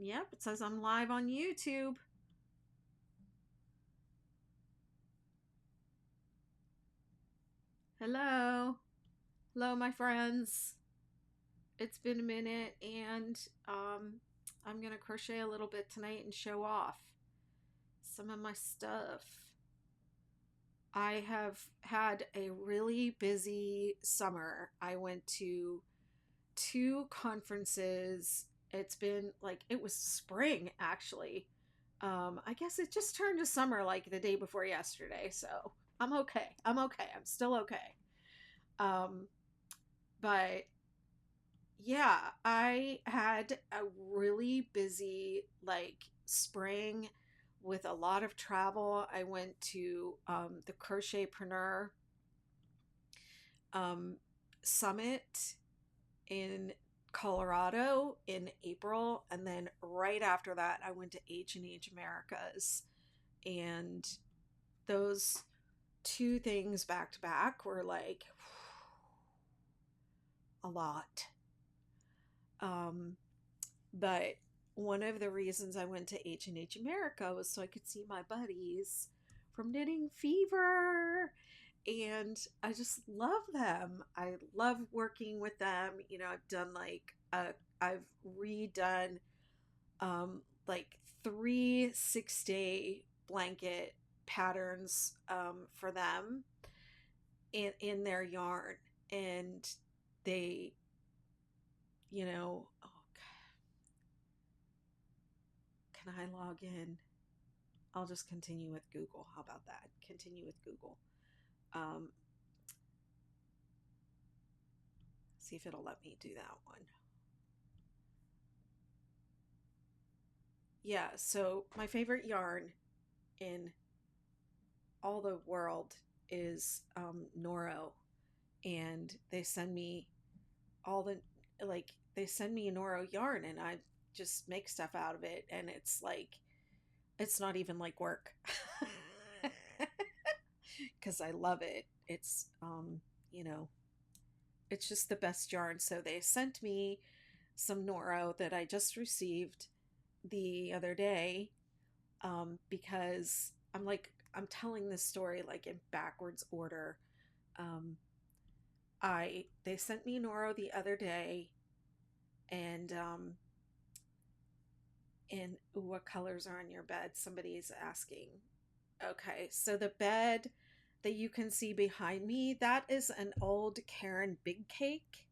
Yep, it says I'm live on YouTube. Hello. Hello, my friends. It's been a minute, and I'm going to crochet a little bit tonight and show off some of my stuff. I have had a really busy summer. I went to 2 conferences. It's been like, it was spring actually. I guess it just turned to summer like the day before yesterday, so I'm okay. I'm okay. I'm still okay. Um, but yeah, I had a really busy like spring with a lot of travel. I went to the Crochetpreneur um, Summit in Colorado in April, and then right after that I went to H&H Americas, and those two things back to back were like a lot. Um, but one of the reasons I went to H&H America was so I could see my buddies from Knitting Fever. And I just love them. I love working with them. You know, I've done I've redone like 3 6-day blanket patterns for them in their yarn. And they, oh, can I log in? I'll just continue with Google. How about that? Continue with Google. Um, see if it'll let me do that one. Yeah, so my favorite yarn in all the world is Noro. And they send me all the, they send me a Noro yarn and I just make stuff out of it. And it's like, it's not even like work because I love it. It's, you know, it's just the best yarn. So they sent me some Noro that I just received the other day, because I'm telling this story like in backwards order. Um, they sent me Noro the other day, and ooh, what colors are on your bed? Somebody's asking. Okay, so the bed that you can see behind me, that is an old Karen Big Cakes.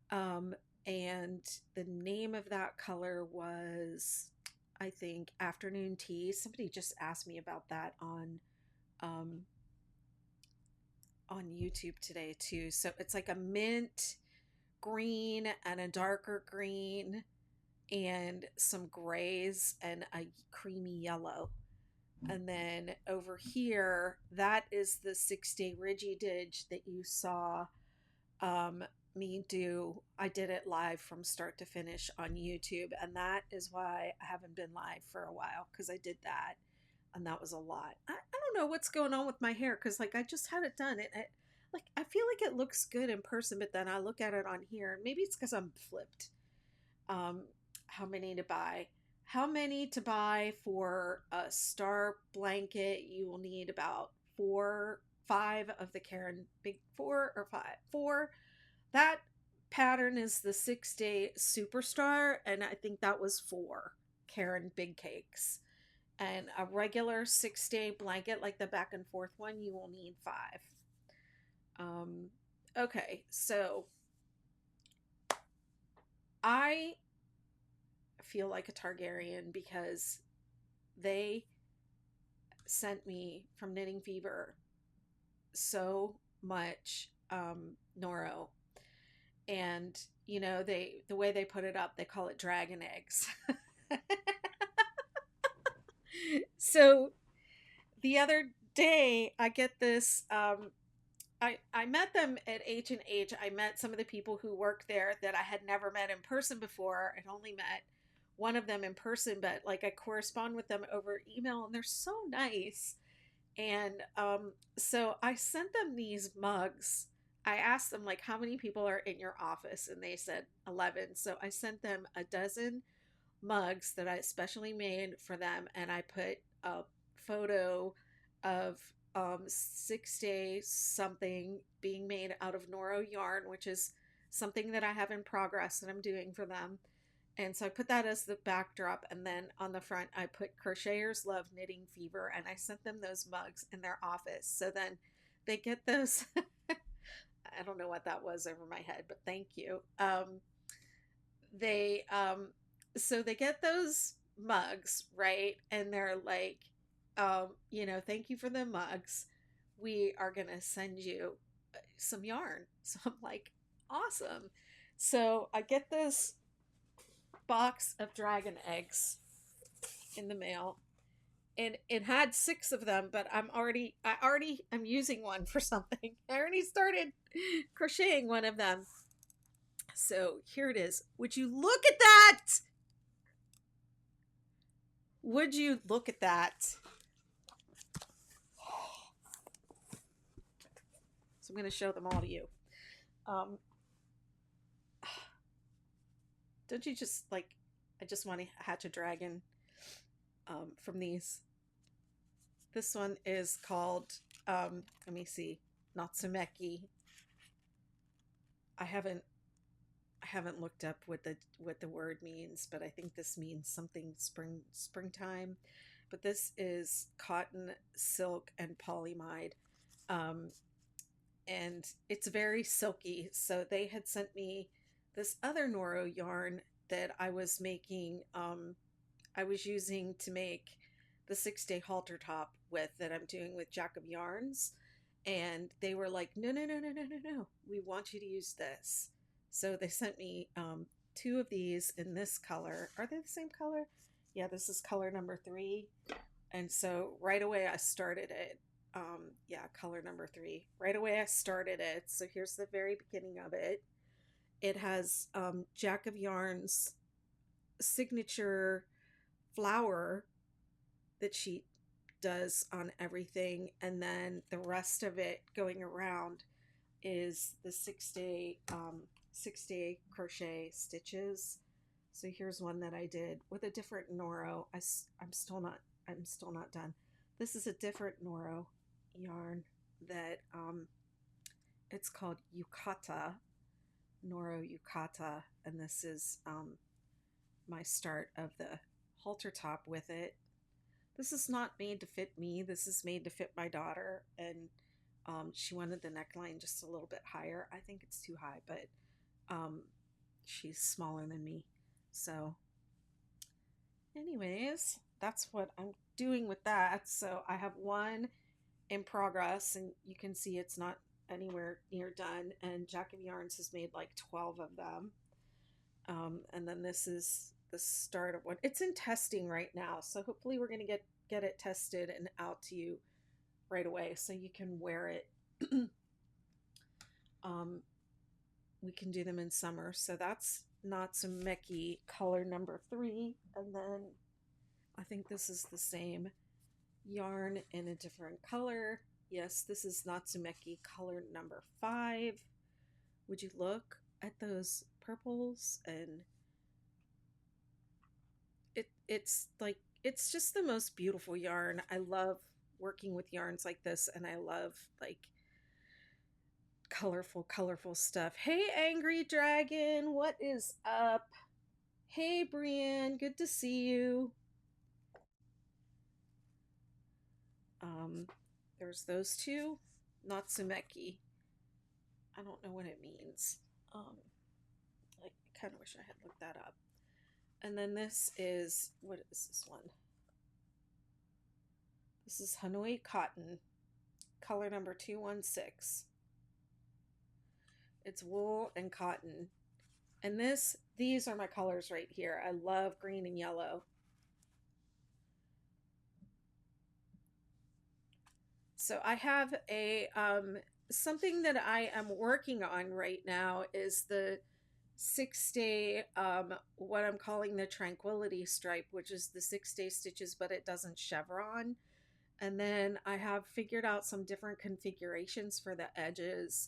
Um, and the name of that color was, I think, Afternoon Tea. Somebody just asked me about that um, on YouTube today too. So it's like a mint green and a darker green and some grays and a creamy yellow. And then over here, that is the 6-day Rigididge that you saw um, me do. I did it live from start to finish on YouTube, and that is why I haven't been live for a while, because I did that, and that was a lot. I don't know what's going on with my hair, because like I just had it done. Like I feel like it looks good in person, but then I look at it on here, and maybe it's because I'm flipped. Um, how many to buy? How many to buy for a star blanket? You will need about 5 of the Karen Big 4 or 5. 4. That pattern is the 6-day superstar, and I think that was 4 Karen Big Cakes. And a regular 6-day blanket, like the back and forth one, you will need 5. Okay, so I feel like a Targaryan because they sent me from Knitting Fever so much Noro. And the way they put it up, they call it dragon eggs. So the other day I get this I met them at H&H. I met some of the people who work there that I had never met in person before. I'd only met one of them in person, but like I correspond with them over email, and they're so nice. And so I sent them these mugs I asked them like how many people are in your office, and they said 11. So I sent them a dozen mugs that I specially made for them, and I put a photo of 6 day something being made out of Noro yarn, which is something that I have in progress that I'm doing for them. And so I put that as the backdrop, and then on the front I put Crocheters Love Knitting Fever, and I sent them those mugs in their office. So then they get those. I don't know what that was over my head, but thank you. They so they get those mugs, right? And they're like, thank you for the mugs. We are gonna send you some yarn. So I'm like, awesome. So I get this box of dragon eggs in the mail, and it had 6 of them, but I'm using one for something. I already started crocheting one of them. So here it is. Would you look at that? Would you look at that? So I'm going to show them all to you. Um, don't you just like, I just want to hatch a dragon from these. This one is called, let me see, Natsumeki. I haven't looked up what the word means, but I think this means something springtime. But this is cotton, silk, and polyamide. Um, and it's very silky. So they had sent me this other Noro yarn that I was making. I was using to make the 6 day halter top with that I'm doing with Jacq of Yarns. And they were like, no, no, no, no, no, no, no. We want you to use this. So they sent me 2 of these in this color. Are they the same color? Yeah, this is color number 3. And so right away I started it. Yeah, color number 3. Right away I started it. So here's the very beginning of it. It has Jacq of Yarns signature flower that she does on everything, and then the rest of it going around is the 6 day crochet stitches. So here's one that I did with a different Noro. I'm still not done. This is a different Noro yarn that it's called Yukata, Noro Yukata, and this is my start of the halter top with it. This is not made to fit me. This is made to fit my daughter, and she wanted the neckline just a little bit higher. I think it's too high, but um, she's smaller than me. So, anyways, that's what I'm doing with that. So I have one in progress, and you can see it's not anywhere near done. And Jacq of Yarns has made like 12 of them. And then this is the start of what it's in testing right now. So hopefully we're going to get it tested and out to you right away so you can wear it. We can do them in summer. So that's Natsumeki color number 3. And then I think this is the same yarn in a different color. Yes, this is Natsumeki color number 5. Would you look at those purples? And it's just the most beautiful yarn. I love working with yarns like this, and I love like colorful stuff. Hey Angry Dragon, what is up? Hey Brienne, good to see you. There's those 2. Natsumeki. I don't know what it means. I kind of wish I had looked that up. And then this is, what is this one? This is Hanoi Cotton, color number 216. It's wool and cotton. And these are my colors right here. I love green and yellow. So I have a something that I am working on right now is the 6 day what I'm calling the tranquility stripe, which is the 6 day stitches, but it doesn't chevron. And then I have figured out some different configurations for the edges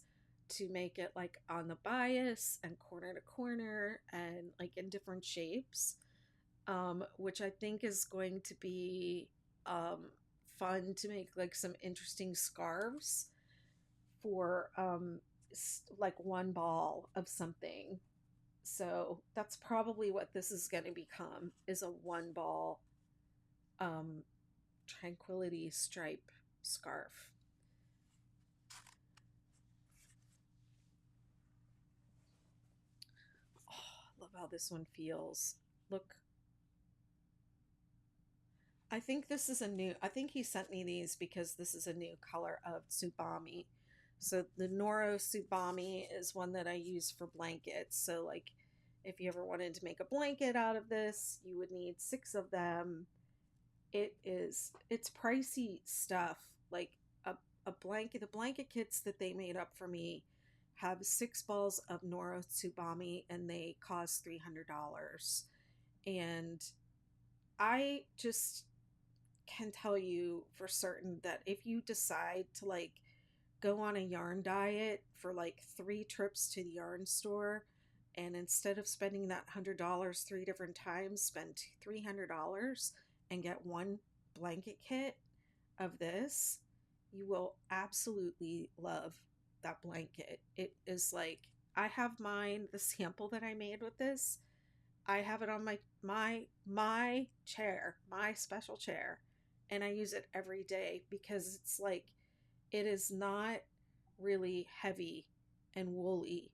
to make it like on the bias and corner to corner and like in different shapes, which I think is going to be um, fun to make like some interesting scarves for like one ball of something. So that's probably what this is going to become, is a one ball um, tranquility stripe scarf. Oh, love how this one feels. Look, I think this is a new, I think he sent me these because this is a new color of Tsubami. So the Noro Tsubami is one that I use for blankets. So like if you ever wanted to make a blanket out of this, you would need 6 of them. It's pricey stuff. Like a blanket, the blanket kits that they made up for me have 6 balls of Noro Tsubami and they cost $300. And I just can tell you for certain that if you decide to like go on a yarn diet for like 3 trips to the yarn store, and instead of spending that $100 3 different times, spend $300 and get one blanket kit of this, you will absolutely love that blanket. It is like, I have mine, the sample that I made with this, I have it on my chair, my special chair, and I use it every day because it's like, it is not really heavy and woolly,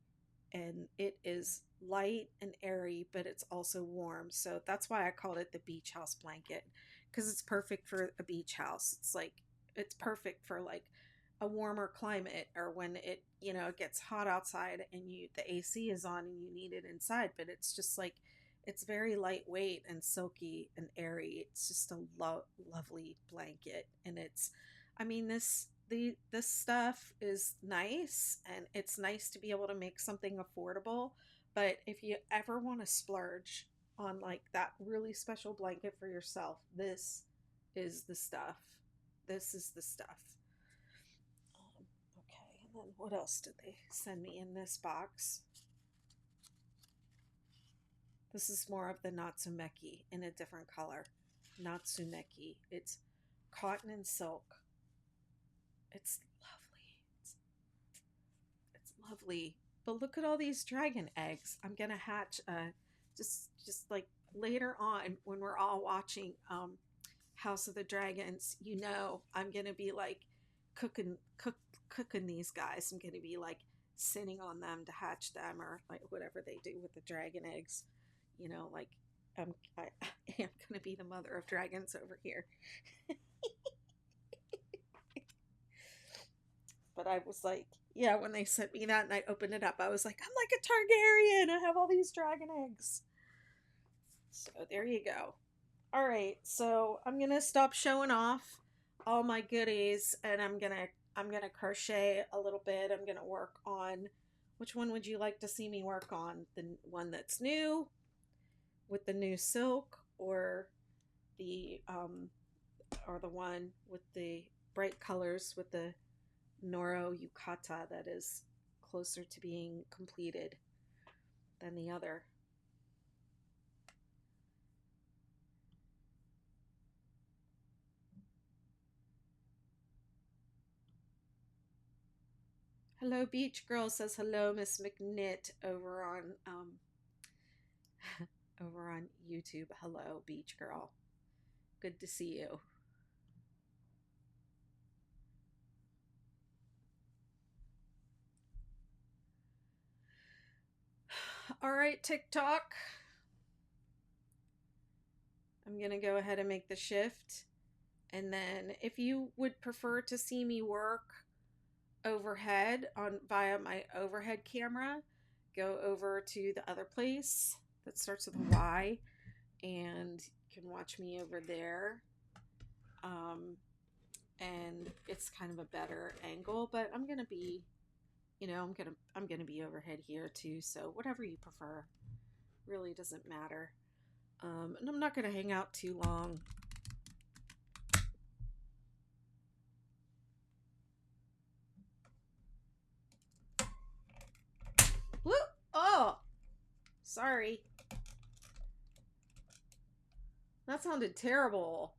and it is light and airy, but it's also warm. So that's why I called it the beach house blanket, because it's perfect for a beach house. It's like, it's perfect for like a warmer climate, or when it gets hot outside and the AC is on and you need it inside, but it's just like, it's very lightweight and silky and airy. It's just a lovely blanket, and it's, I mean, this stuff is nice, and it's nice to be able to make something affordable. But if you ever want to splurge on like that really special blanket for yourself, this is the stuff. This is the stuff. Okay, and then what else did they send me in this box? This is more of the Natsumeki in a different color. Natsumeki. It's cotton and silk. It's lovely. It's lovely. But look at all these dragon eggs. I'm gonna hatch just like later on when we're all watching House of the Dragons, I'm gonna be like cooking these guys. I'm gonna be like sitting on them to hatch them, or like whatever they do with the dragon eggs. Like I am gonna be the mother of dragons over here. But I was like, yeah, when they sent me that and I opened it up, I was like, I'm like a Targaryen. I have all these dragon eggs. So there you go. All right, so I'm gonna stop showing off all my goodies, and I'm gonna crochet a little bit. I'm gonna work on, which one would you like to see me work on? The one that's new with the new silk, or the one with the bright colors with the Noro Yukata that is closer to being completed than the other. Hello, Beach Girl says hello, Miss McKnit over on over on YouTube. Hello, Beach Girl. Good to see you. All right, TikTok. I'm going to go ahead and make the shift. And then if you would prefer to see me work overhead via my overhead camera, go over to the other place that starts with a Y, and you can watch me over there. And it's kind of a better angle, but I'm gonna be, I'm gonna be overhead here too. So whatever you prefer, really doesn't matter. And I'm not gonna hang out too long. Sorry. That sounded terrible.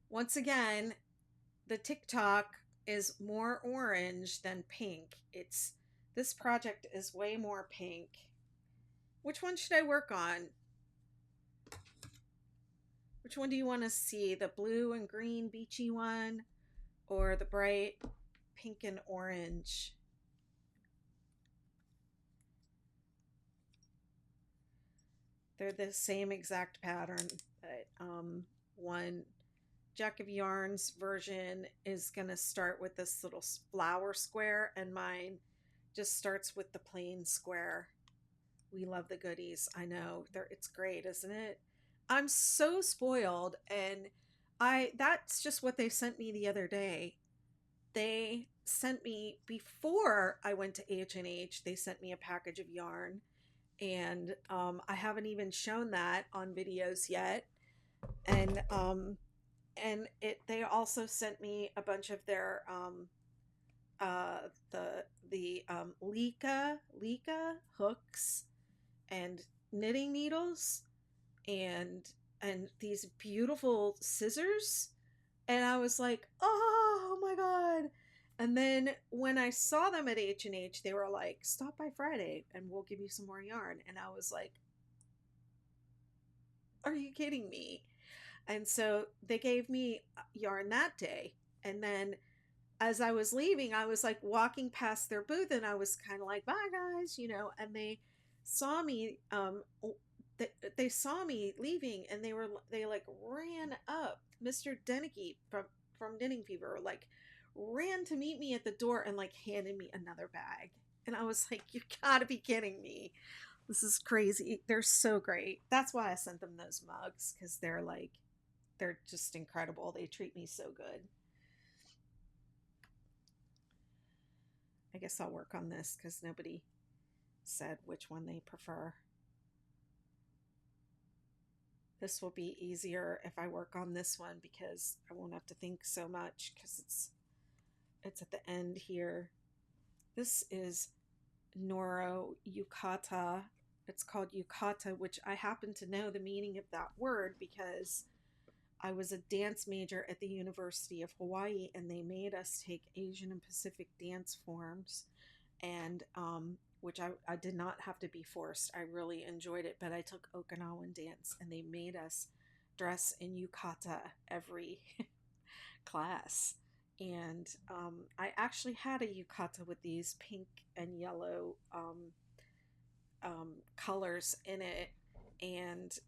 Once again, the TikTok is more orange than pink. This project is way more pink. Which one should I work on? Which one do you want to see? The blue and green beachy one or the bright pink and orange? They're the same exact pattern, but one Jacq of Yarns version is going to start with this little flower square, and mine just starts with the plain square. We love the goodies. I know. It's great, isn't it? I'm so spoiled, and I that's just what they sent me the other day. They sent me before I went to H&H, they sent me a package of yarn, and I haven't even shown that on videos yet. And they also sent me a bunch of their uh the Lika hooks and knitting needles and these beautiful scissors, and I was like, oh my god. And then when I saw them at H&H, they were like, stop by Friday and we'll give you some more yarn. And I was like, are you kidding me? And so they gave me yarn that day. And then as I was leaving, I was like walking past their booth and I was kind of like, bye guys, and they saw me, they saw me leaving, and they like ran up. Mr. Denicky from Knitting Fever like ran to meet me at the door and like handed me another bag. And I was like, you gotta be kidding me. This is crazy. They're so great. That's why I sent them those mugs, because they're just incredible. They treat me so good. I guess I'll work on this because nobody said which one they prefer. This will be easier if I work on this one because I won't have to think so much because it's at the end here. This is Noro Yukata. It's called Yukata, which I happen to know the meaning of that word because I was a dance major at the University of Hawaii, and they made us take Asian and Pacific dance forms, and which I did not have to be forced. I really enjoyed it, but I took Okinawan dance, and they made us dress in yukata every class. And I actually had a yukata with these pink and yellow colors in it, and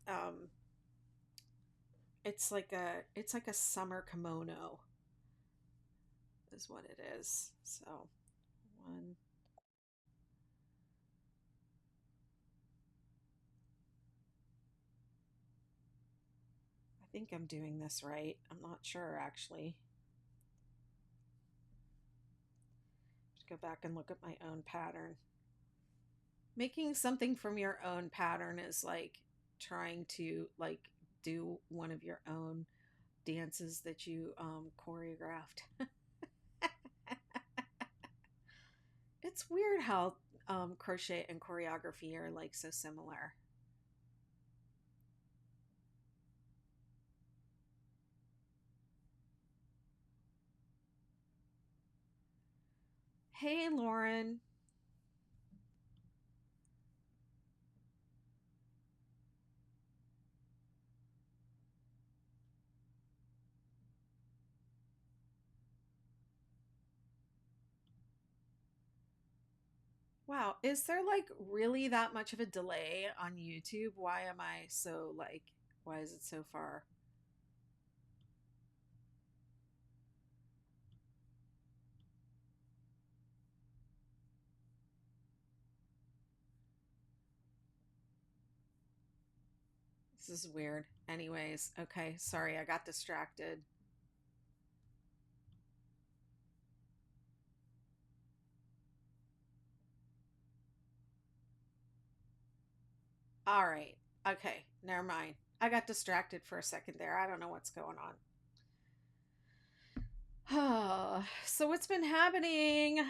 it's like a summer kimono is what it is. So one, I think I'm doing this right. I'm not sure actually. Just go back and look at my own pattern. Making something from your own pattern is like trying to like do one of your own dances that you choreographed. It's weird how crochet and choreography are like so similar. Hey, Lauren. Wow, is there like really that much of a delay on YouTube? Why am I so like, why is it so far? This is weird. Anyways, okay, sorry, I got distracted. All right, okay, never mind. I got distracted for a second there. I don't know what's going on. So what's been happening,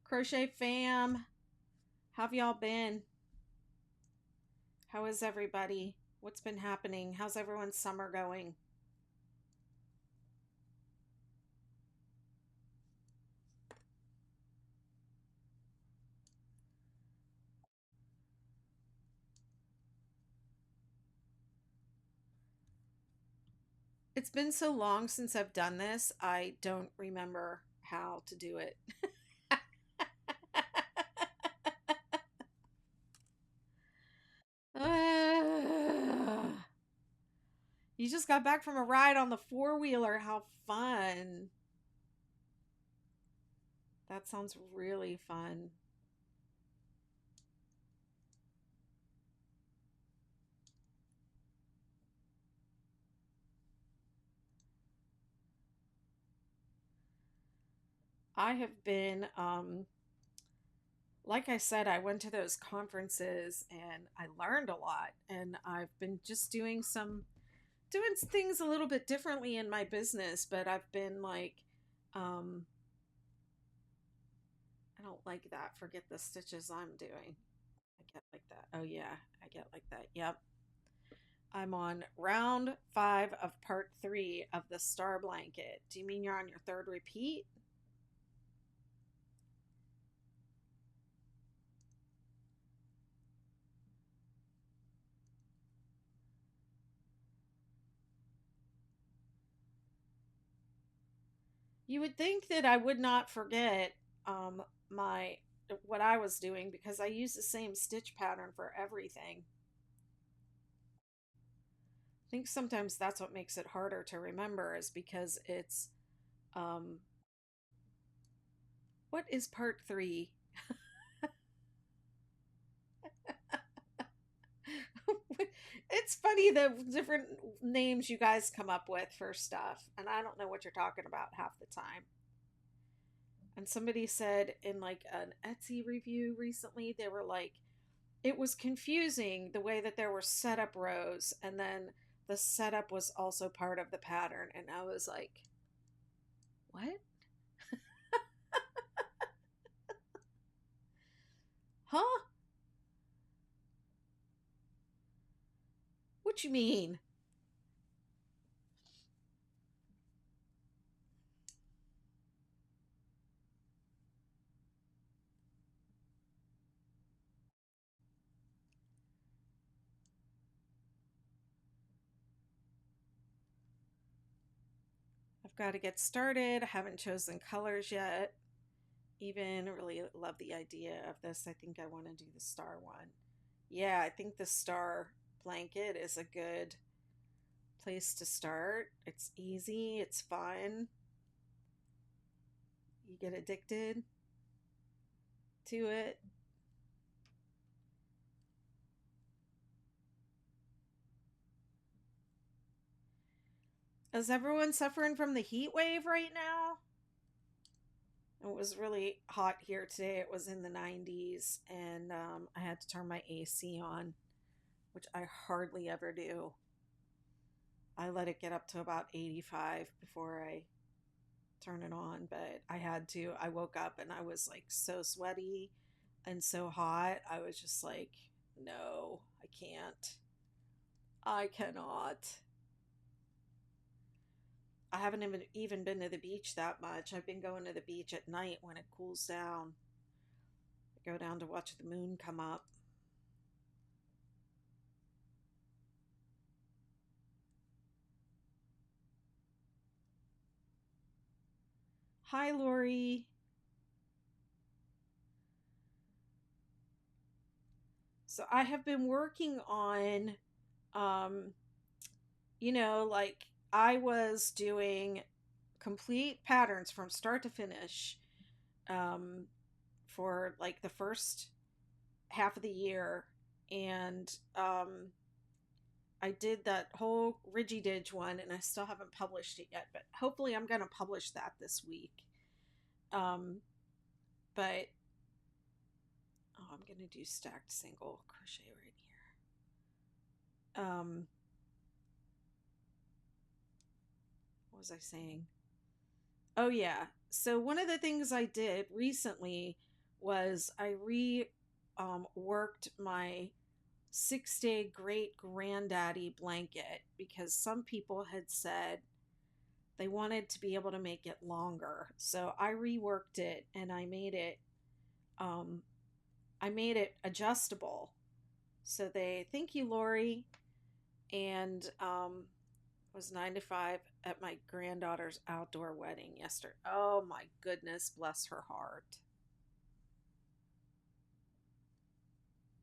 Crochet fam? How have y'all been? How is everybody? What's been happening? How's everyone's summer going? It's been so long since I've done this, I don't remember how to do it. Uh, you just got back from a ride on the four-wheeler. How fun. That sounds really fun. I have been, like I said, I went to those conferences and I learned a lot. And I've been just doing things a little bit differently in my business, but I've been like, um, I don't like that. Forget the stitches I'm doing. I get like that. Oh, yeah, I get like that. Yep. I'm on round 5 of part 3 of the star blanket. Do you mean you're on your third repeat? You would think that I would not forget my what I was doing because I use the same stitch pattern for everything. I think sometimes that's what makes it harder to remember is because it's um what is part 3? It's funny the different names you guys come up with for stuff, and I don't know what you're talking about half the time. And somebody said in like an Etsy review recently, they were like, it was confusing the way that there were setup rows, and then the setup was also part of the pattern. And I was like, what? Huh? What you mean? I've got to get started. I haven't chosen colors yet. Even really love the idea of this. I think I want to do the star one. Yeah, I think the star blanket is a good place to start. It's easy, it's fun. You get addicted to it. Is everyone suffering from the heat wave right now? It was really hot here today. It was in the 90s, and I had to turn my AC on, which I hardly ever do. I let it get up to about 85 before I turn it on, but I had to. I woke up and I was like so sweaty and so hot. I was just like, no, I can't. I cannot. I haven't even been to the beach that much. I've been going to the beach at night when it cools down. I go down to watch the moon come up. Hi, Lori. So I have been working on, um, like I was doing complete patterns from start to finish um, for like the first half of the year. And I did that whole Rigididge one and I still haven't published it yet, but hopefully I'm going to publish that this week. Um, but oh, I'm going to do stacked single crochet right here. was I saying? Oh yeah. So one of the things I did recently was I worked my 6-day great granddaddy blanket because some people had said they wanted to be able to make it longer. So I reworked it and um I made it adjustable. So they thank you, Lori, and was 9 to 5 at my granddaughter's outdoor wedding yesterday. Oh my goodness, bless her heart.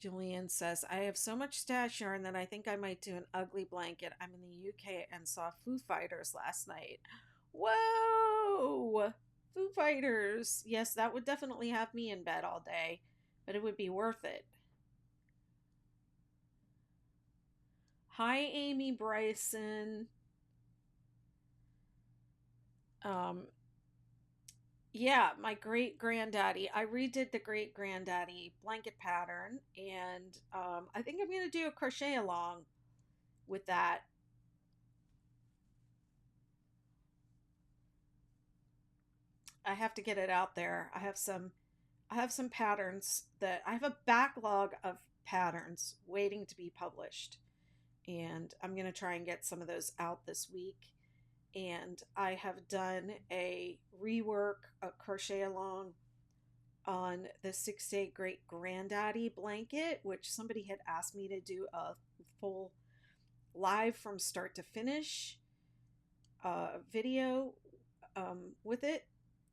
Julian says, I have so much stash yarn that I think I might do an ugly blanket. I'm in the UK and saw Foo Fighters last night. Whoa! Foo Fighters. Yes, that would definitely have me in bed all day, but it would be worth it. Hi, Amy Bryson. Um, yeah, my great granddaddy. I redid the great granddaddy blanket pattern, and I think I'm going to do a crochet along with that. I have to get it out there. I have some patterns that I have a backlog of patterns waiting to be published, and I'm going to try and get some of those out this week. And I have done a rework, a crochet along on the 6-day great granddaddy blanket, which somebody had asked me to do a full live from start to finish video with it.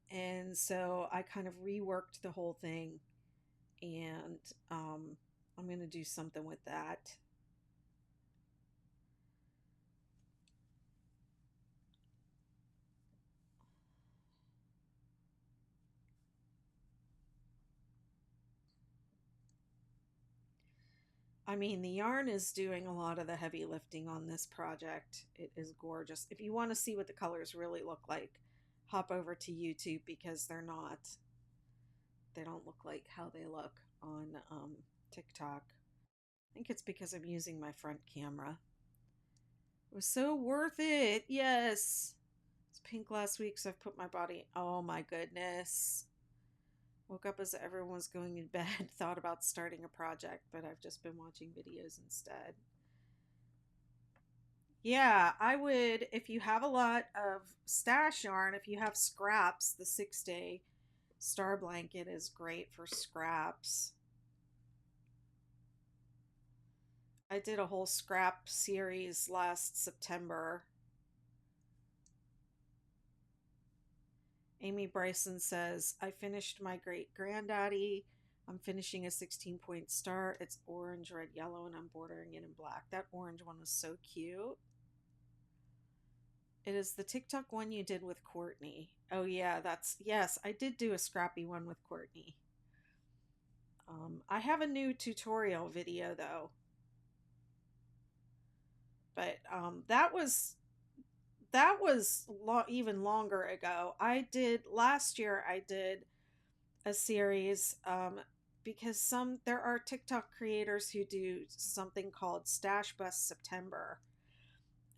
And so I kind of reworked the whole thing, and I'm going to do something with that. I mean, the yarn is doing a lot of the heavy lifting on this project. It is gorgeous. If you want to see what the colors really look like, hop over to YouTube because they don't look like how they look on TikTok. I think it's because I'm using my front camera. It was so worth it. Yes. It's pink last week, so I've put my body. Oh my goodness. Woke up as everyone was going to bed, thought about starting a project, but I've just been watching videos instead. Yeah, I would, if you have a lot of stash yarn, if you have scraps, the 6-day star blanket is great for scraps. I did a whole scrap series last September. Amy Bryson says, I finished my great granddaddy. I'm finishing a 16-point star. It's orange, red, yellow, and I'm bordering it in black. That orange one was so cute. It is the TikTok one you did with Courtney. Oh yeah, yes, I did do a scrappy one with Courtney. I have a new tutorial video though, but even longer ago. I did last year. I did a series because there are TikTok creators who do something called Stash Bust September,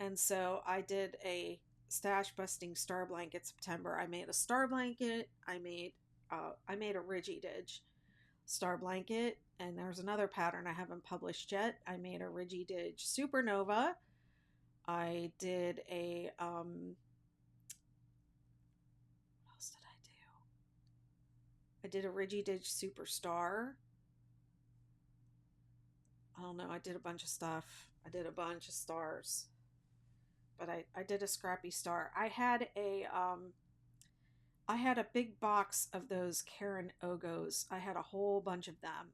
and so I did a stash busting star blanket September. I made a star blanket. I made a Ridgy Didge star blanket, and there's another pattern I haven't published yet. I made a Ridgy Didge Supernova. I did a what else did I do? I did a Ridgy Didge Superstar. I don't know. I did a bunch of stuff. I did a bunch of stars, but I did a scrappy star. I had a big box of those Karen Ogos. I had a whole bunch of them,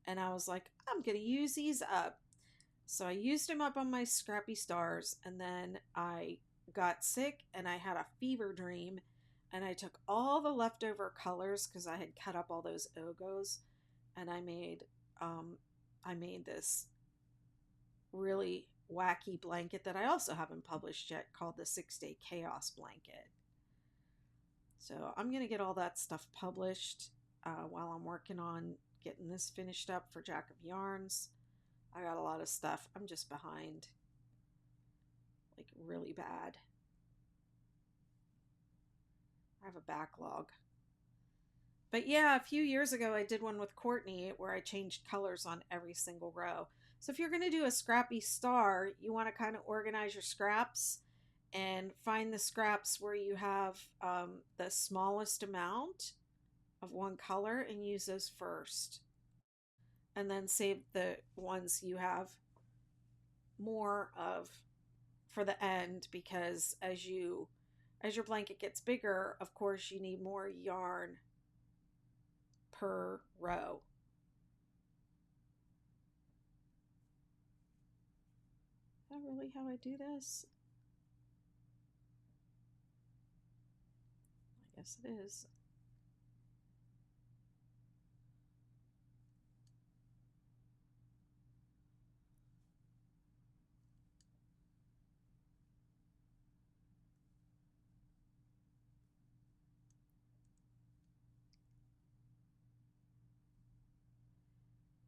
and I was like, I'm gonna use these up. So I used them up on my scrappy stars, and then I got sick and I had a fever dream, and I took all the leftover colors because I had cut up all those Ogos, and I made this really wacky blanket that I also haven't published yet called the 6-day chaos blanket. So I'm going to get all that stuff published while I'm working on getting this finished up for Jacq of Yarns. I got a lot of stuff. I'm just behind, like really bad. I have a backlog. But yeah, a few years ago I did one with Courtney where I changed colors on every single row. So if you're going to do a scrappy star, you want to kind of organize your scraps and find the scraps where you have the smallest amount of one color and use those first. And then save the ones you have more of for the end, because as your blanket gets bigger, of course you need more yarn per row. Is that really how I do this? I guess it is.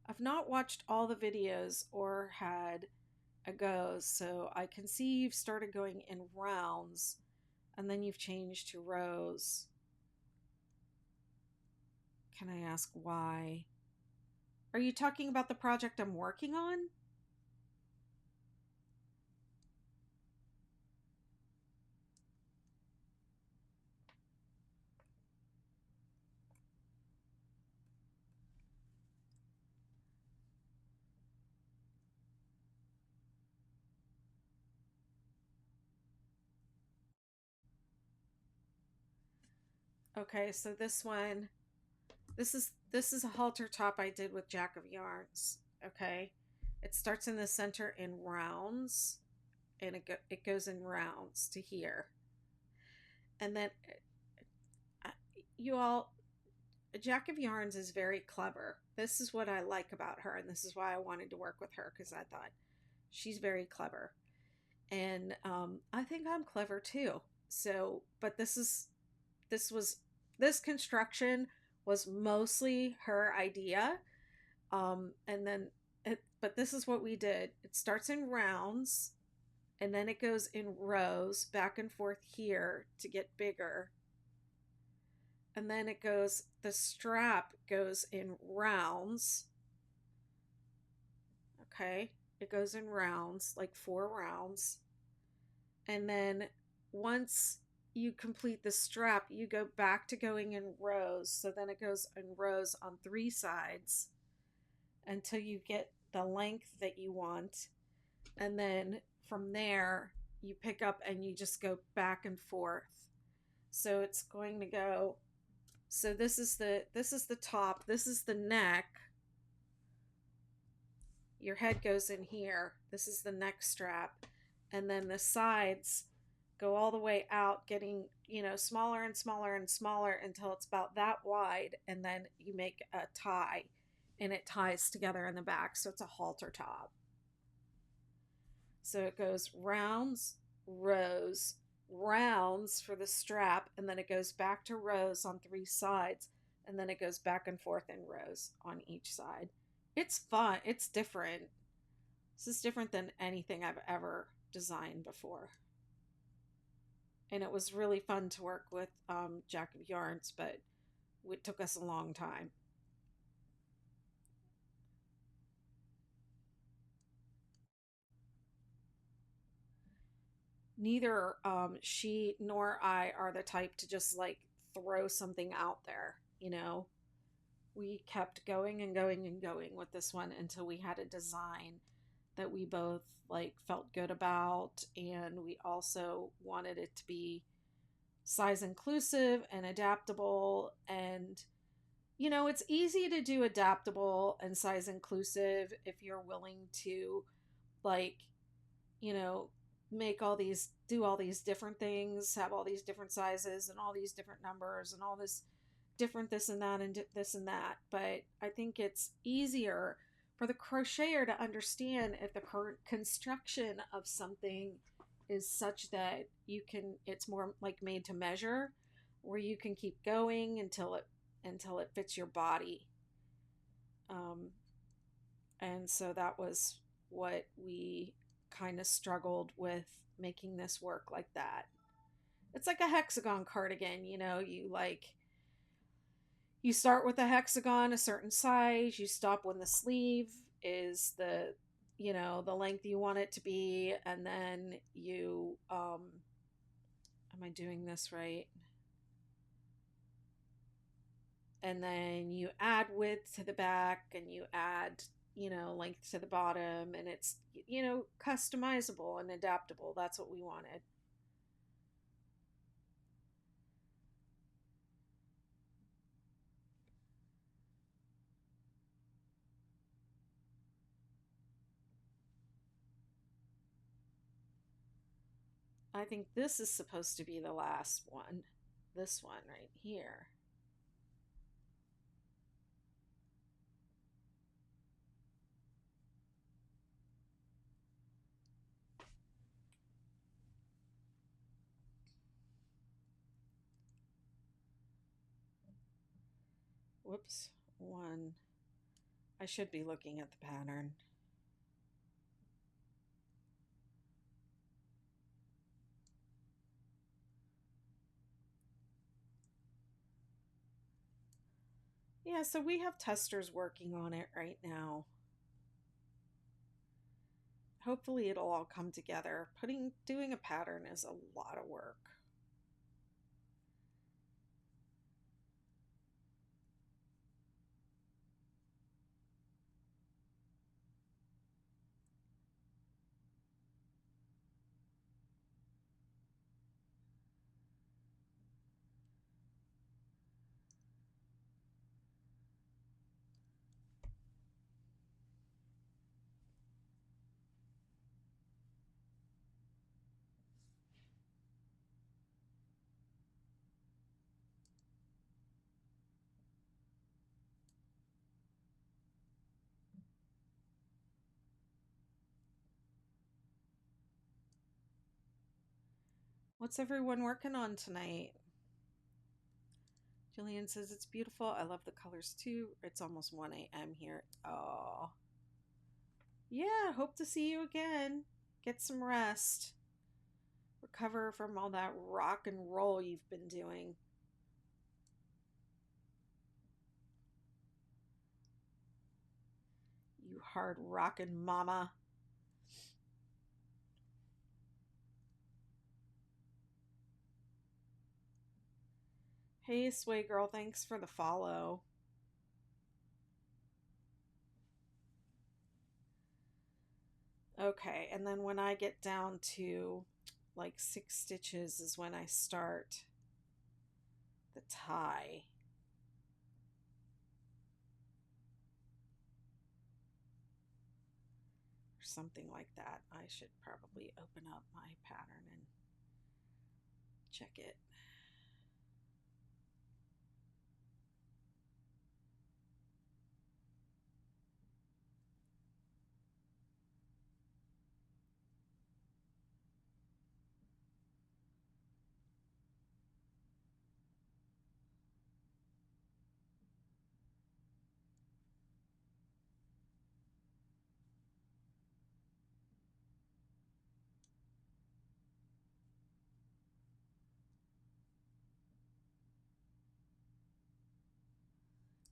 I've not watched all the videos or had a go, so I can see you've started going in rounds and then you've changed to rows. Can I ask why? Are you talking about the project I'm working on? Okay, so this is a halter top I did with Jacq of Yarns. Okay, it starts in the center in rounds, and it goes in rounds to here, and then uh, you all, Jacq of Yarns is very clever. This is what I like about her, and this is why I wanted to work with her, because I thought she's very clever, and I think I'm clever too. So, but this was this construction was mostly her idea. And then but this is what we did. It starts in rounds and then it goes in rows back and forth here to get bigger. And then the strap goes in rounds. Okay. It goes in rounds, like 4 rounds. And then once you complete the strap, you go back to going in rows. So then it goes in rows on 3 sides until you get the length that you want. And then from there, you pick up and you just go back and forth. So it's going to go, so this is the top, this is the neck. Your head goes in here. This is the neck strap. And then the sides go all the way out, getting, smaller and smaller and smaller until it's about that wide. And then you make a tie and it ties together in the back. So it's a halter top. So it goes rounds, rows, rounds for the strap, and then it goes back to rows on 3 sides, and then it goes back and forth in rows on each side. It's fun. It's different. This is different than anything I've ever designed before. And it was really fun to work with Jacq of Yarns, but it took us a long time. Neither she nor I are the type to just like throw something out there, We kept going and going and going with this one until we had a design that we both like felt good about, and we also wanted it to be size inclusive and adaptable. And it's easy to do adaptable and size inclusive if you're willing to, like, you know make all these do all these different things, have all these different sizes and all these different numbers and all this different this and that and this and that. But I think it's easier for the crocheter to understand if the construction of something is such that it's more like made to measure, where you can keep going until it fits your body. And so that was what we kind of struggled with, making this work like that. It's like a hexagon cardigan, you know, you start with a hexagon a certain size, you stop when the sleeve is the, you know, the length you want it to be, and then you am I doing this right? And then you add width to the back and you add, you know, length to the bottom, and it's, you know, customizable and adaptable. That's what we wanted. I think this is supposed to be the last one. This one right here. Whoops. One. I should be looking at the pattern. Yeah, so we have testers working on it right now. Hopefully it'll all come together. Doing a pattern is a lot of work. What's everyone working on tonight? Jillian says it's beautiful. I love the colors too. It's almost 1 a.m. here. Oh. Yeah, hope to see you again. Get some rest. Recover from all that rock and roll you've been doing. You hard rockin' mama. Hey, Sway Girl, thanks for the follow. Okay, and then when I get down to like 6 stitches is when I start the tie. Or something like that. I should probably open up my pattern and check it.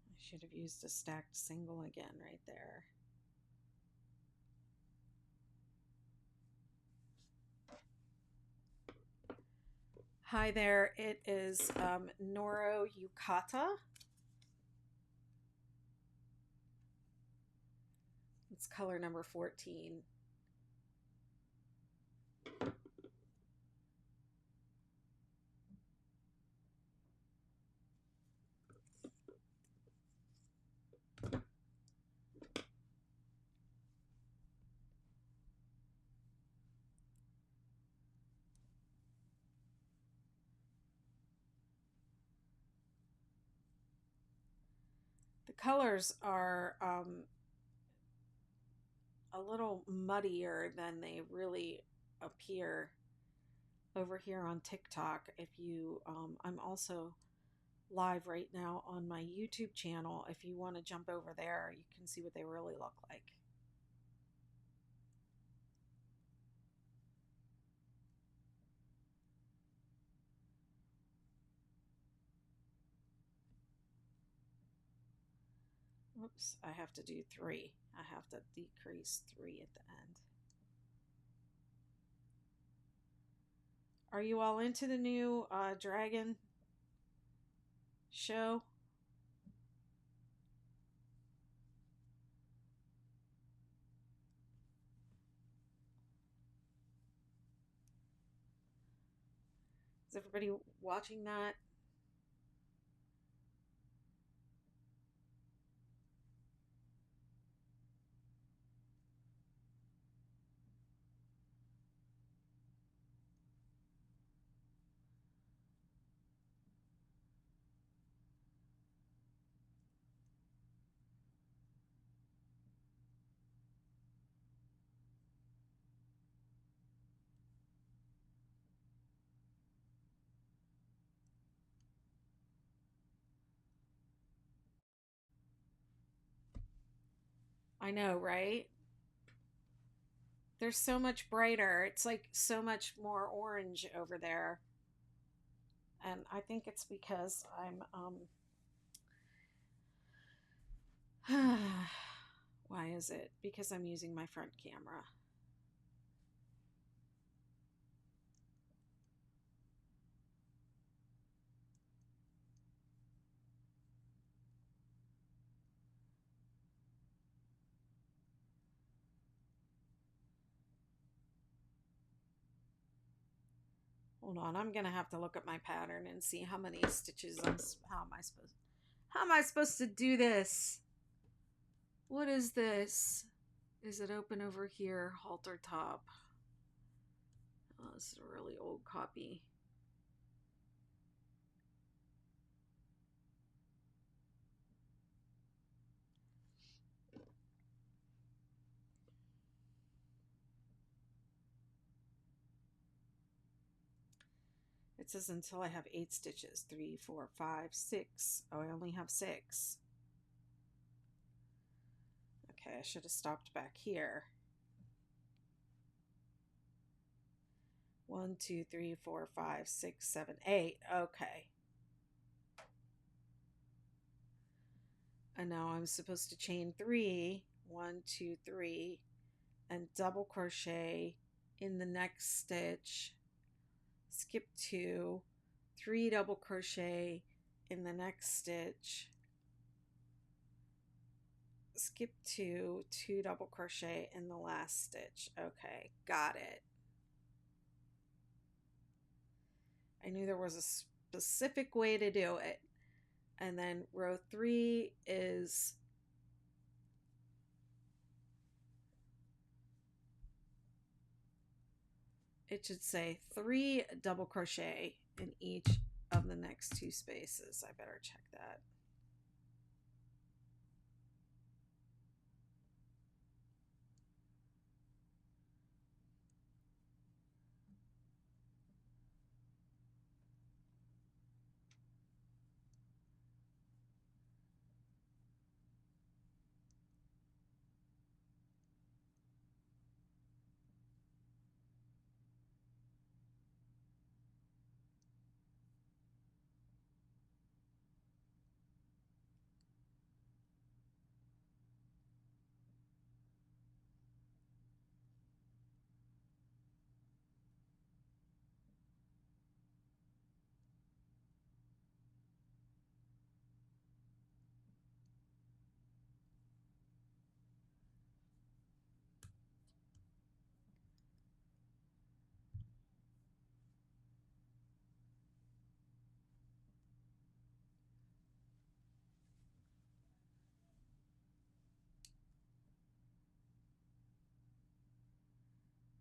I should have used a stacked single again right there. Hi there, it is Noro Yukata. It's color number 14. The colors are a little muddier than they really appear over here on TikTok. If you, I'm also live right now on my YouTube channel. If you want to jump over there, you can see what they really look like. Whoops, I have to do 3. I have to decrease 3 at the end. Are you all into the new dragon show? Is everybody watching that? I know, right? They're so much brighter. It's like so much more orange over there. And I think it's because why is it? Because I'm using my front camera. Hold on, I'm gonna have to look at my pattern and see how many stitches how am I supposed to do this? What is this? Is it open over here? Halter top. Oh, this is a really old copy. It says until I have 8 stitches. 3, 4, 5, 6. Oh, I only have 6. Okay, I should have stopped back here. 1, 2, 3, 4, 5, 6, 7, 8. Okay. And now I'm supposed to chain 3. 1, 2, 3. And double crochet in the next stitch. Skip 2. 3 double crochet in the next stitch. Skip 2. 2 double crochet in the last stitch. Okay, got it. I knew there was a specific way to do it. And then row 3 is it should say 3 double crochet in each of the next 2 spaces. I better check that.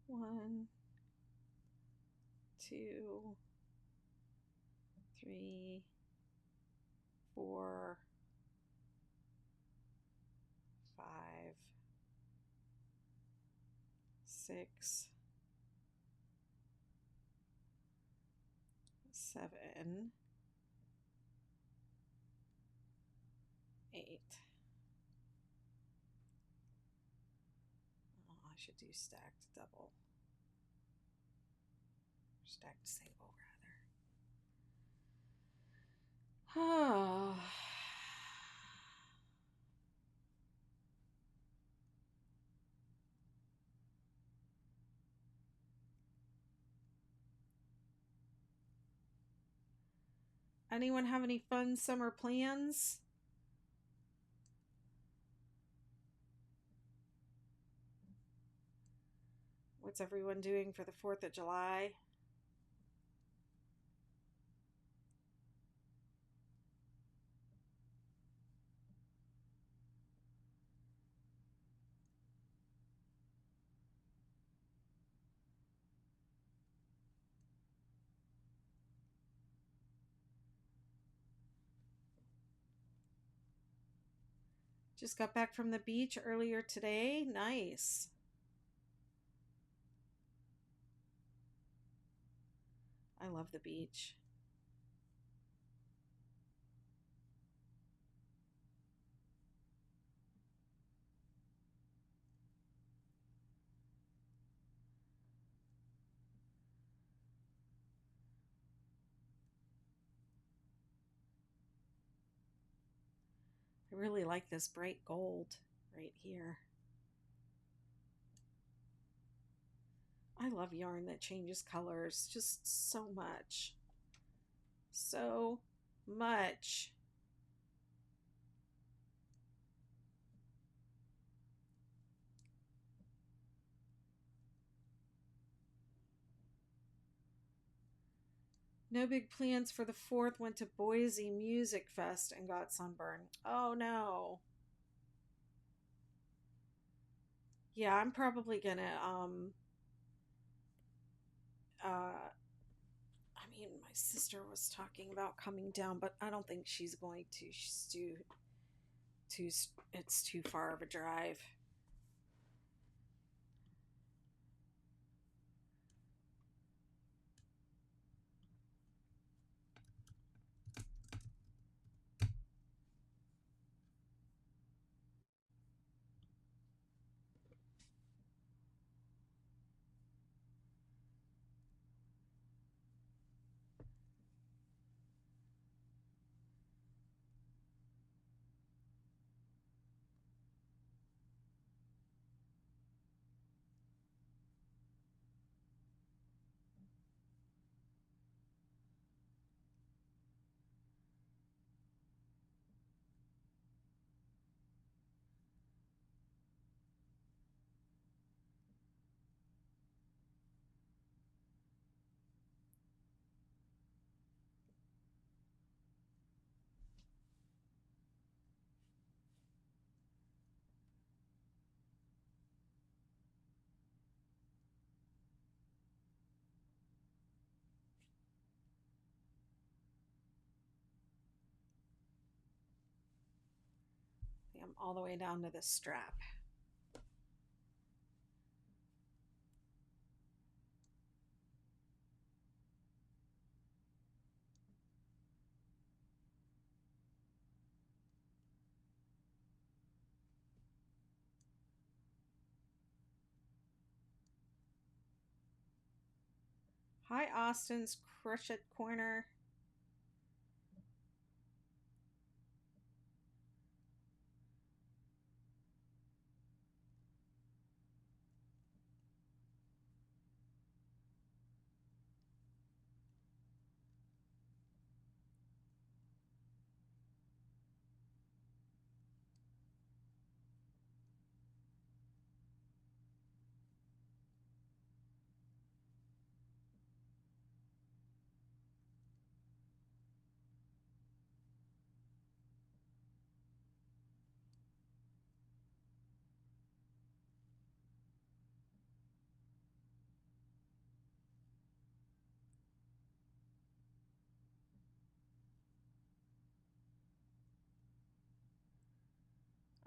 One, 2, 3, 4, 5, 6, 7, 8. Oh, I should do stacked double. Stacked single, rather. Oh. Anyone have any fun summer plans? What's everyone doing for the 4th of July? Just got back from the beach earlier today. Nice. I love the beach. I really like this bright gold right here. I love yarn that changes colors just so much. So much. No big plans for the 4th. Went to Boise Music Fest and got sunburned. Oh no. Yeah, I'm probably gonna I mean, my sister was talking about coming down, but I don't think she's going to. She's too it's too far of a drive. I'm all the way down to the strap. Hi, Austin's Crochet Corner.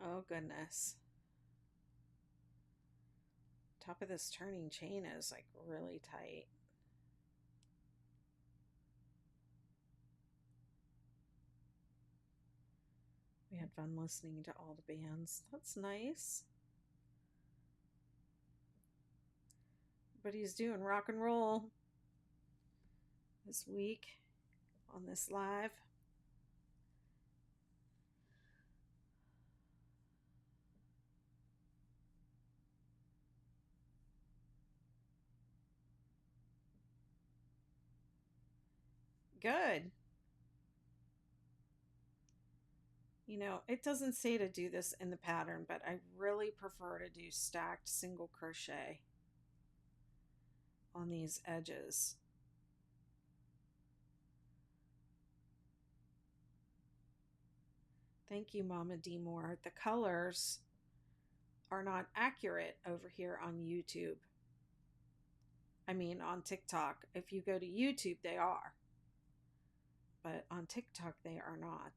Oh, goodness. Top of this turning chain is like really tight. We had fun listening to all the bands. That's nice. But he's doing rock and roll this week on this live. Good. You know, it doesn't say to do this in the pattern, but I really prefer to do stacked single crochet on these edges. Thank you, Mama D. Moore. The colors are not accurate over here on YouTube. I mean, on TikTok. If you go to YouTube, they are. But on TikTok, they are not.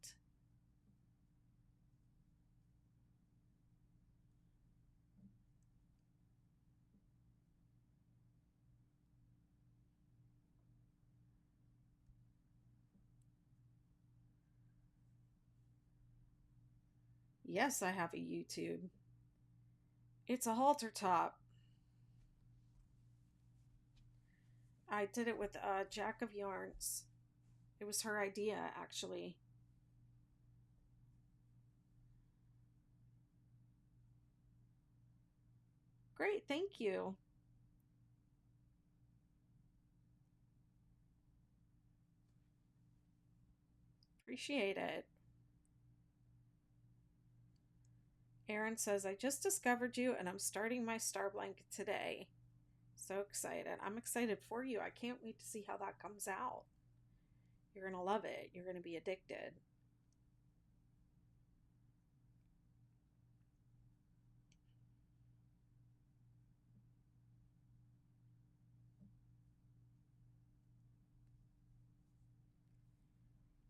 Yes, I have a YouTube. It's a halter top. I did it with Jacq of Yarns. It was her idea, actually. Great, thank you. Appreciate it. Erin says, I just discovered you and I'm starting my star blanket today. So excited. I'm excited for you. I can't wait to see how that comes out. You're going to love it. You're going to be addicted.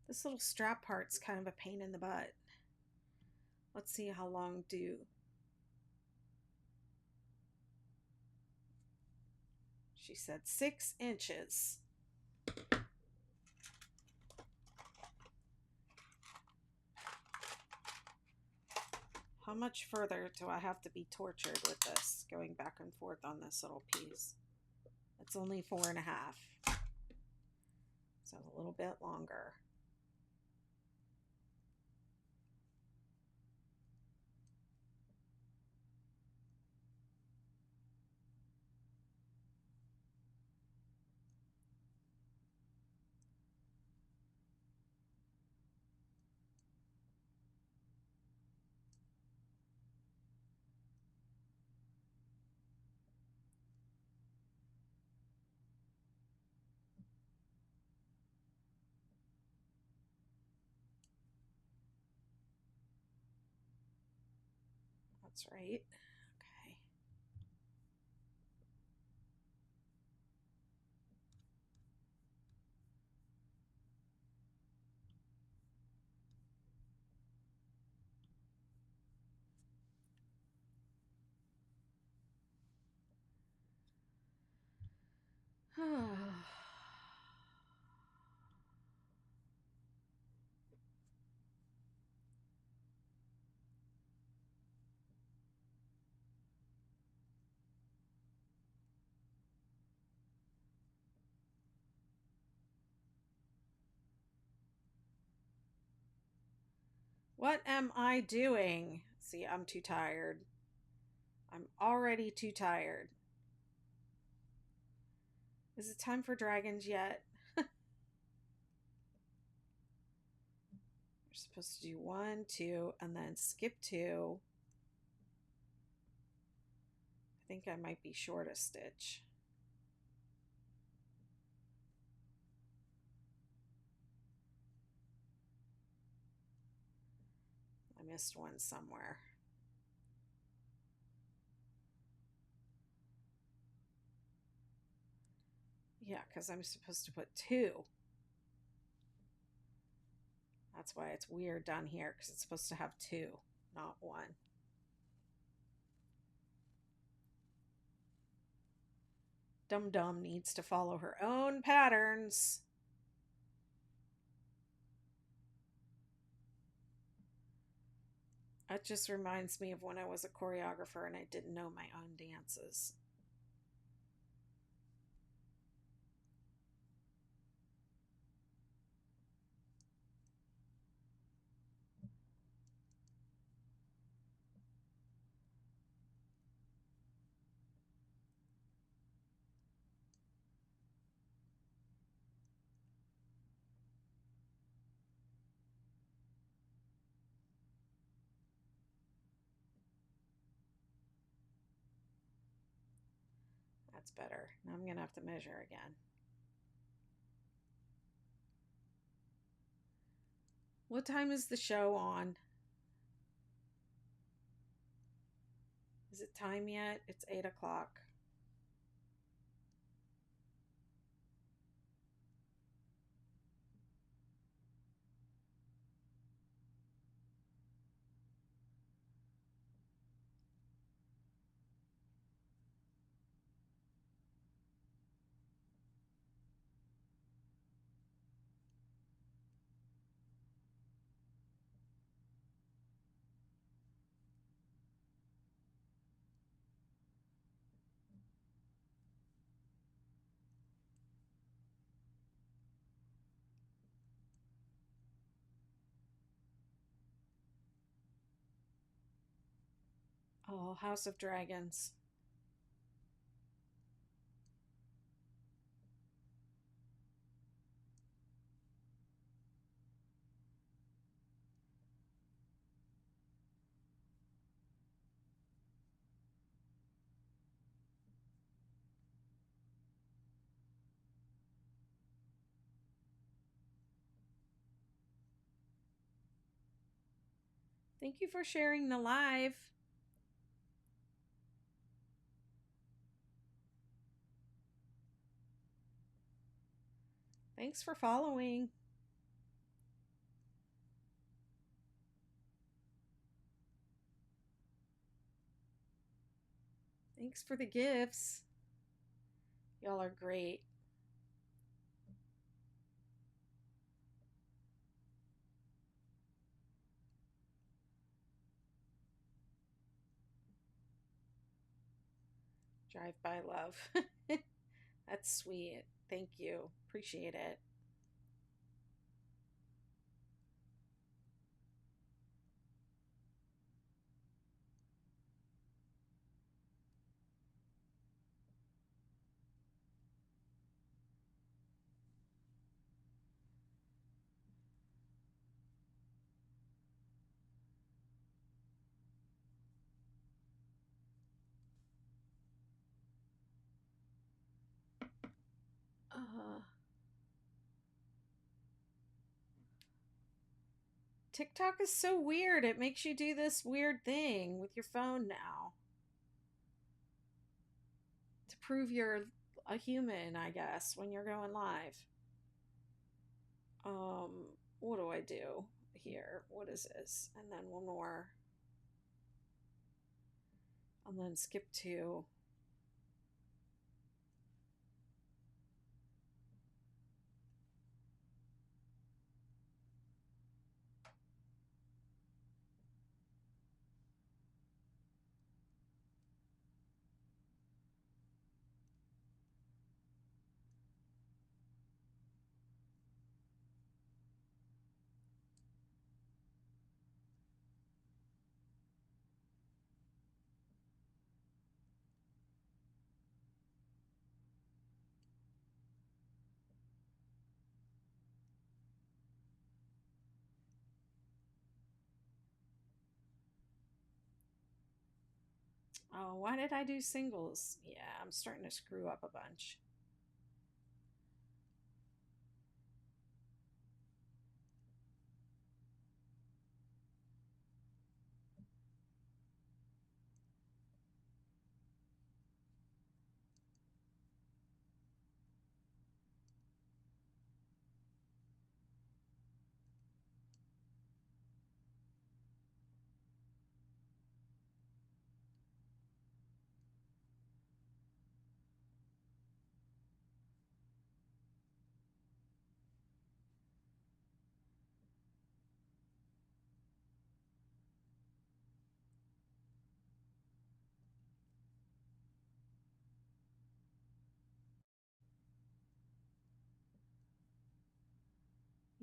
This little strap part's kind of a pain in the butt. Let's see how long do. She said 6 inches. How much further do I have to be tortured with this, going back and forth on this little piece? It's only 4.5. So a little bit longer. That's right. Okay. What am I doing? See, I'm too tired. I'm already too tired. Is it time for dragons yet? We're supposed to do 1, 2, and then skip 2. I think I might be short a stitch. I missed one somewhere. Yeah, because I'm supposed to put 2. That's why it's weird down here, because it's supposed to have 2, not 1. Dum Dum needs to follow her own patterns. That just reminds me of when I was a choreographer and I didn't know my own dances. That's better. Now I'm going to have to measure again. What time is the show on? Is it time yet? It's 8 o'clock. Oh, House of Dragons. Thank you for sharing the live. Thanks for following. Thanks for the gifts. Y'all are great. Drive by love. That's sweet. Thank you. Appreciate it. TikTok is so weird. It makes you do this weird thing with your phone now to prove you're a human, I guess, when you're going live. What do I do here? What is this? And then one more. And then skip to. Oh, why did I do singles? Yeah, I'm starting to screw up a bunch.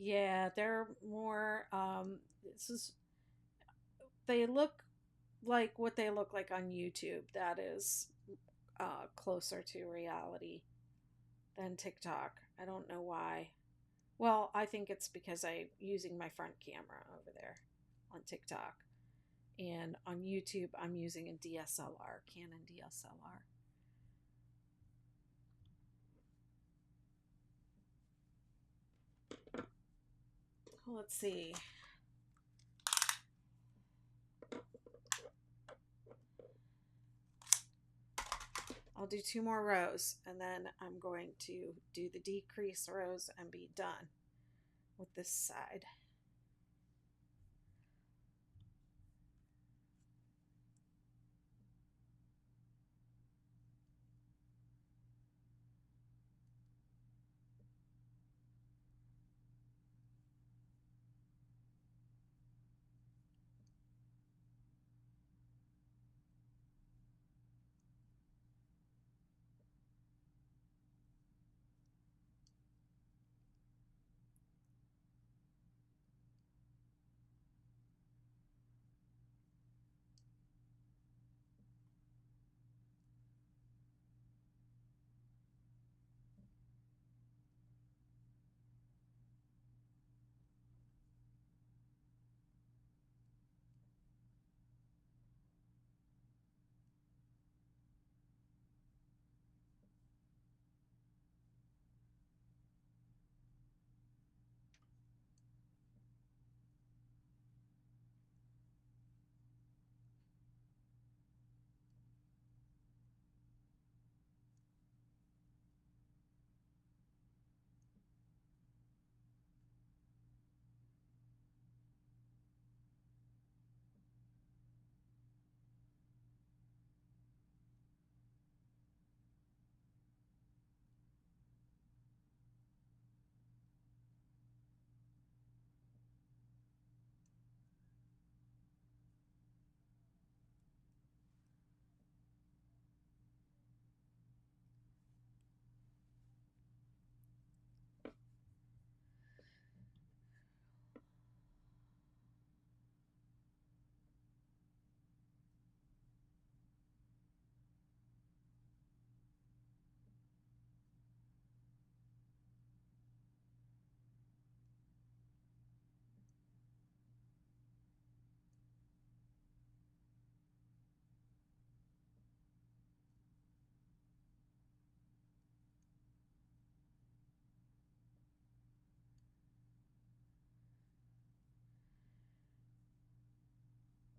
Yeah, they're more this is they look like what they look like on YouTube. That is closer to reality than TikTok. I don't know why. Well, I think it's because I'm using my front camera over there on TikTok. And on YouTube, I'm using a DSLR, Canon DSLR. let's see. I'll do 2 more rows and then I'm going to do the decrease rows and be done with this side.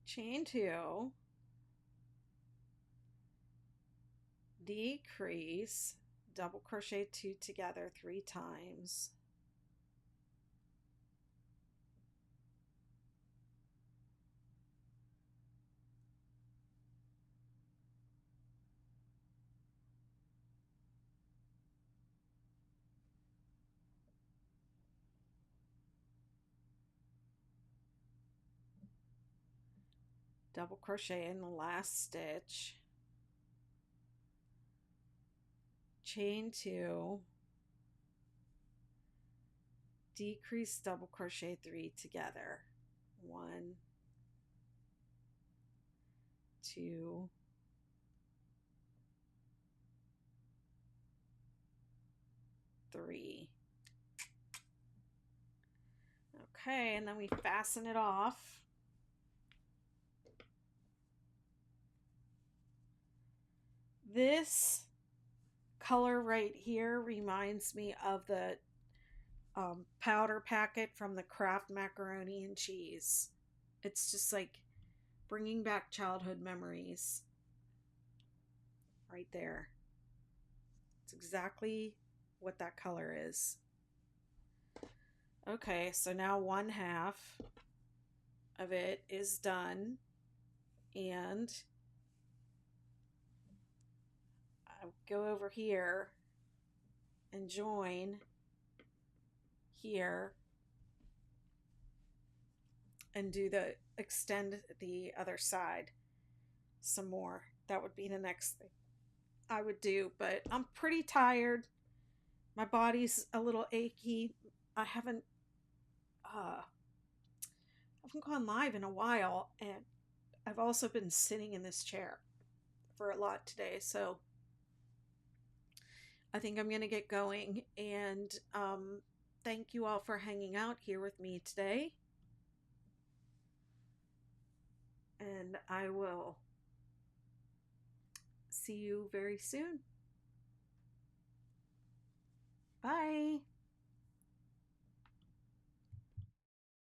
Chain 2, decrease, double crochet 2 together 3 times, double crochet in the last stitch, chain 2, decrease, double crochet 3 together, 1, 2, 3. Okay, and then we fasten it off. This color right here reminds me of the powder packet from the Kraft macaroni and cheese. It's just like bringing back childhood memories right there. It's exactly what that color is. Okay, so now 1/2 of it is done, and I'll go over here and join here and do the extend the other side some more. That would be the next thing I would do, but I'm pretty tired. My body's a little achy. I haven't gone live in a while, and I've also been sitting in this chair for a lot today, so I think I'm going to get going. And thank you all for hanging out here with me today. And I will see you very soon. Bye.